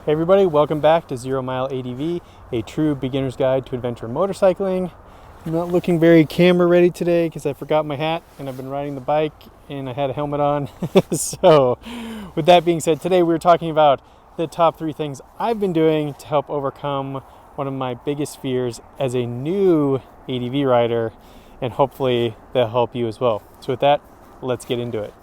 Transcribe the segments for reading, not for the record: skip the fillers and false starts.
Hey everybody, welcome back to Mile ADV, a true beginner's guide to adventure motorcycling. I'm not looking very camera ready today because I forgot my hat and I've been riding the bike and I had a helmet on. So with that being said, today we're talking about the top 3 things I've been doing to help overcome one of my biggest fears as a new ADV rider, and hopefully they'll help you as well. So with that, let's get into it.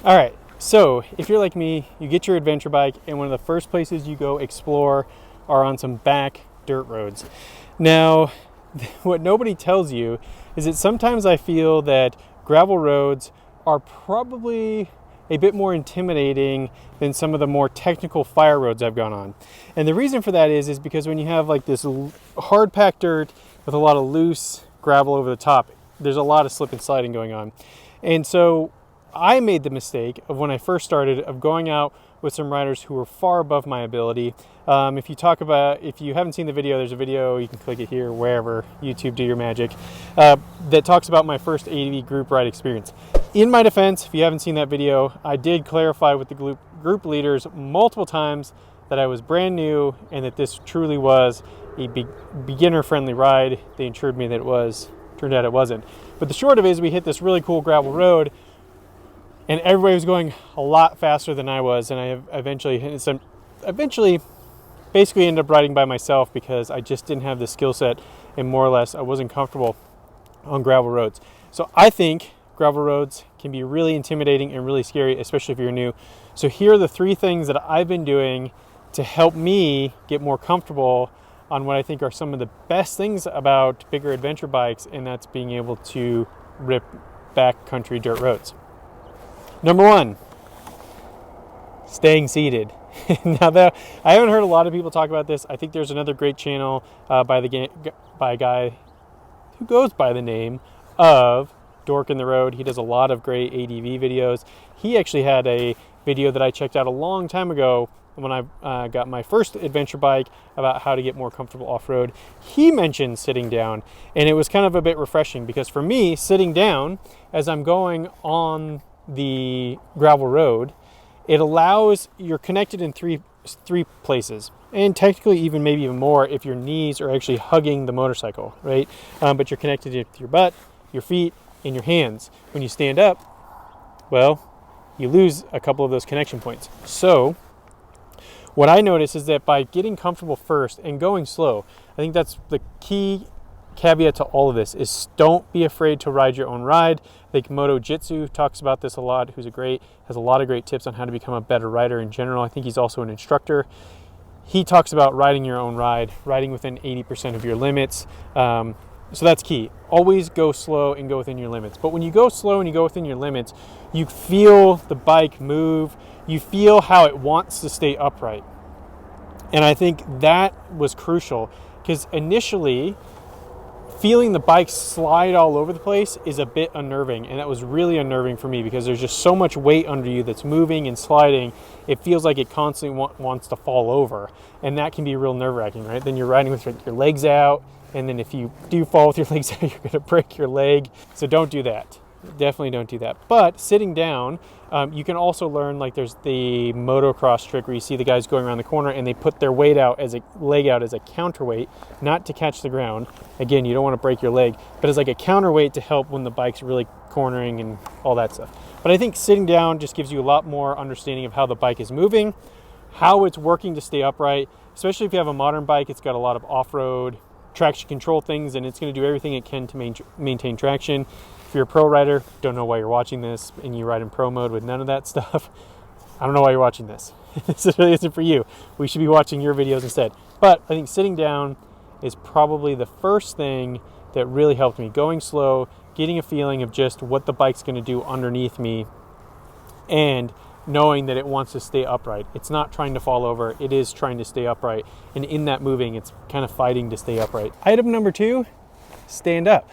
All right, so if you're like me, you get your adventure bike and one of the first places you go explore are on some back dirt roads. Now, what nobody tells you is that sometimes I feel that gravel roads are probably a bit more intimidating than some of the more technical fire roads I've gone on. And the reason for that is because when you have like this hard packed dirt with a lot of loose gravel over the top, there's a lot of slip and sliding going on. And so I made the mistake of when I first started of going out with some riders who were far above my ability. If you haven't seen the video, there's a video, you can click it here, wherever, YouTube, do your magic, that talks about my first ADV group ride experience. In my defense, if you haven't seen that video, I did clarify with the group leaders multiple times that I was brand new and that this truly was a beginner-friendly ride. They assured me that it was. Turned out it wasn't. But the short of it is we hit this really cool gravel road and everybody was going a lot faster than I was, and I eventually basically ended up riding by myself because I just didn't have the skill set, and more or less I wasn't comfortable on gravel roads. So I think gravel roads can be really intimidating and really scary, especially if you're new. So here are the 3 things that I've been doing to help me get more comfortable on what I think are some of the best things about bigger adventure bikes, and that's being able to rip backcountry dirt roads. Number 1, staying seated. Now, I haven't heard a lot of people talk about this. I think there's another great channel by a guy who goes by the name of Dork in the Road. He does a lot of great ADV videos. He actually had a video that I checked out a long time ago when I got my first adventure bike about how to get more comfortable off-road. He mentioned sitting down, and it was kind of a bit refreshing because for me, sitting down as I'm going on the gravel road, it allows you're connected in three places, and technically maybe even more if your knees are actually hugging the motorcycle, right? But you're connected with your butt, your feet, and your hands. When you stand up, well, you lose a couple of those connection points. So what I notice is that by getting comfortable first and going slow, I think that's the key caveat to all of this, is don't be afraid to ride your own ride. I think Moto Jitsu talks about this a lot, has a lot of great tips on how to become a better rider in general. I think he's also an instructor. He talks about riding your own ride, riding within 80% of your limits. So that's key. Always go slow and go within your limits. But when you go slow and you go within your limits, you feel the bike move, you feel how it wants to stay upright. And I think that was crucial because initially, feeling the bike slide all over the place is a bit unnerving, and that was really unnerving for me because there's just so much weight under you that's moving and sliding. It feels like it constantly wants to fall over, and that can be real nerve-wracking, right? Then you're riding with your legs out, and then if you do fall with your legs out, you're going to break your leg. So don't do that. Definitely don't do that. But sitting down, you can also learn, like there's the motocross trick where you see the guys going around the corner and they put their leg out as a counterweight, not to catch the ground. Again, you don't want to break your leg, but as like a counterweight to help when the bike's really cornering and all that stuff. But I think sitting down just gives you a lot more understanding of how the bike is moving, how it's working to stay upright, especially if you have a modern bike. It's got a lot of off-road traction control things, and it's going to do everything it can to maintain traction. If you're a pro rider, don't know why you're watching this, and you ride in pro mode with none of that stuff, I don't know why you're watching this. This really isn't for you. We should be watching your videos instead. But I think sitting down is probably the first thing that really helped me. Going slow, getting a feeling of just what the bike's going to do underneath me, and knowing that it wants to stay upright. It's not trying to fall over, it is trying to stay upright. And in that moving, it's kind of fighting to stay upright. Item number 2, stand up.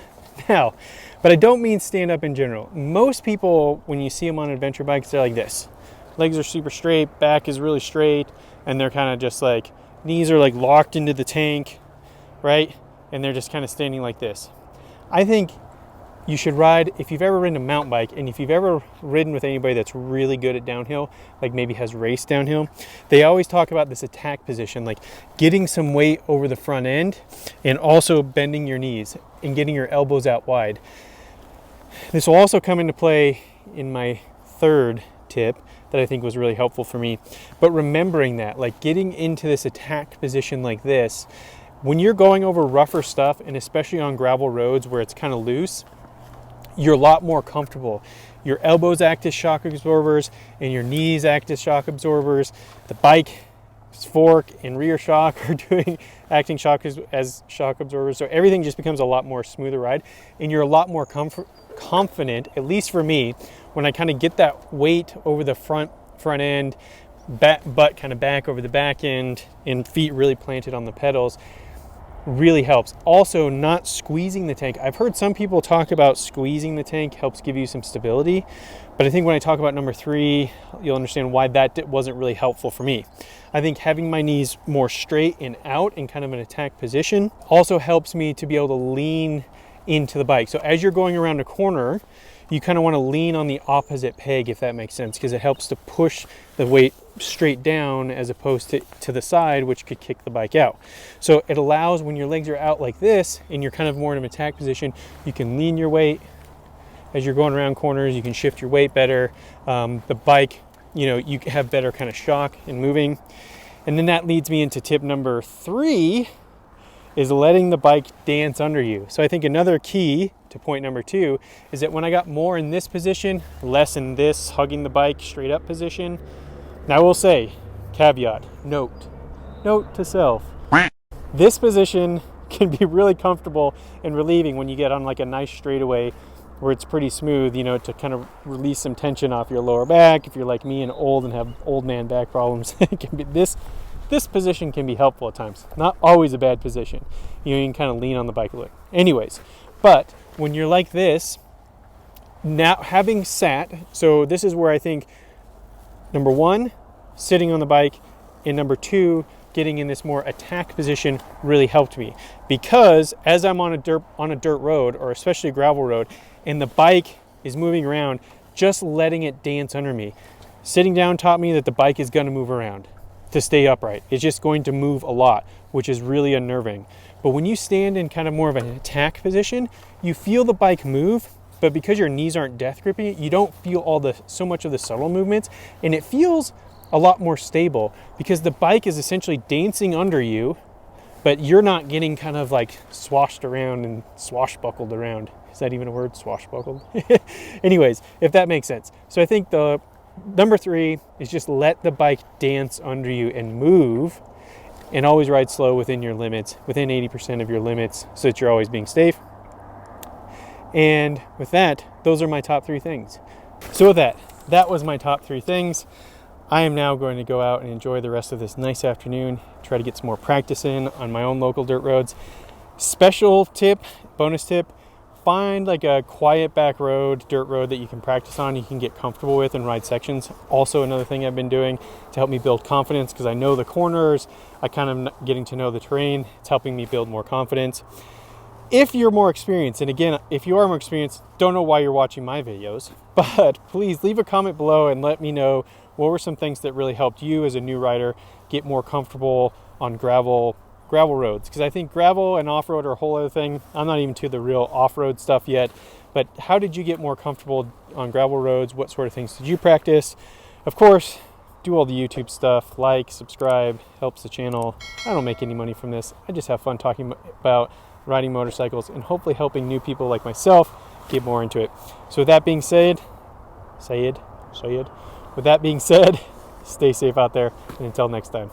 Now, but I don't mean stand up in general. Most people, when you see them on adventure bikes, they're like this. Legs are super straight, back is really straight, and they're kind of just like, knees are like locked into the tank, right? And they're just kind of standing like this. I think you should ride, if you've ever ridden a mountain bike, and if you've ever ridden with anybody that's really good at downhill, like maybe has raced downhill, they always talk about this attack position, like getting some weight over the front end and also bending your knees and getting your elbows out wide. This will also come into play in my third tip that I think was really helpful for me. But remembering that, like getting into this attack position like this, when you're going over rougher stuff, and especially on gravel roads where it's kind of loose, you're a lot more comfortable. Your elbows act as shock absorbers and your knees act as shock absorbers. The bike, fork and rear shock are acting shock as shock absorbers. So everything just becomes a lot more smoother ride, and you're a lot more confident, at least for me, when I kind of get that weight over the front end, butt kind of back over the back end, and feet really planted on the pedals. Really helps. Also, not squeezing the tank. I've heard some people talk about squeezing the tank helps give you some stability, but I think when I talk about number 3, you'll understand why that wasn't really helpful for me. I think having my knees more straight and out in kind of an attack position also helps me to be able to lean into the bike. So as you're going around a corner, you kind of want to lean on the opposite peg, if that makes sense, because it helps to push the weight straight down as opposed to the side, which could kick the bike out. So it allows, when your legs are out like this and you're kind of more in an attack position, you can lean your weight as you're going around corners. You can shift your weight better. The bike, you have better kind of shock in moving. And then that leads me into tip number 3, is letting the bike dance under you. So I think another key to point number 2 is that when I got more in this position, less in this hugging the bike straight up position. Now I will say, caveat, note to self, this position can be really comfortable and relieving when you get on like a nice straightaway where it's pretty smooth, to kind of release some tension off your lower back. If you're like me and old and have old man back problems, it can be this position can be helpful at times. Not always a bad position. You can kind of lean on the bike a little. Anyways, but when you're like this, now having sat, so this is where I think number 1, sitting on the bike, and number 2, getting in this more attack position really helped me, because as I'm on a dirt road, or especially a gravel road, and the bike is moving around, just letting it dance under me. Sitting down taught me that the bike is going to move around to stay upright. It's just going to move a lot, which is really unnerving. But when you stand in kind of more of an attack position, you feel the bike move, but because your knees aren't death gripping, you don't feel so much of the subtle movements, and it feels a lot more stable because the bike is essentially dancing under you, but you're not getting kind of like swashed around and swashbuckled around. Is that even a word? Swashbuckled? Anyways, if that makes sense. So I think the number 3 is just let the bike dance under you and move, and always ride slow within your limits, within 80% of your limits, so that you're always being safe. And with that, those are my top 3 things. So with that was my top 3 things. I am now going to go out and enjoy the rest of this nice afternoon, try to get some more practice in on my own local dirt roads. Special tip, bonus tip, find like a quiet back road, dirt road that you can practice on, you can get comfortable with and ride sections. Also another thing I've been doing to help me build confidence, because I know the corners, I kind of getting to know the terrain, it's helping me build more confidence. If you're more experienced, and again, if you are more experienced, don't know why you're watching my videos, but please leave a comment below and let me know what were some things that really helped you as a new rider get more comfortable on gravel roads, because I think gravel and off-road are a whole other thing. I'm not even to the real off-road stuff yet, but how did you get more comfortable on gravel roads? What sort of things did you practice? Of course, do all the YouTube stuff, like, subscribe, helps the channel. I don't make any money from this. I just have fun talking about riding motorcycles and hopefully helping new people like myself get more into it. So with that being said, with that being said, stay safe out there, and until next time.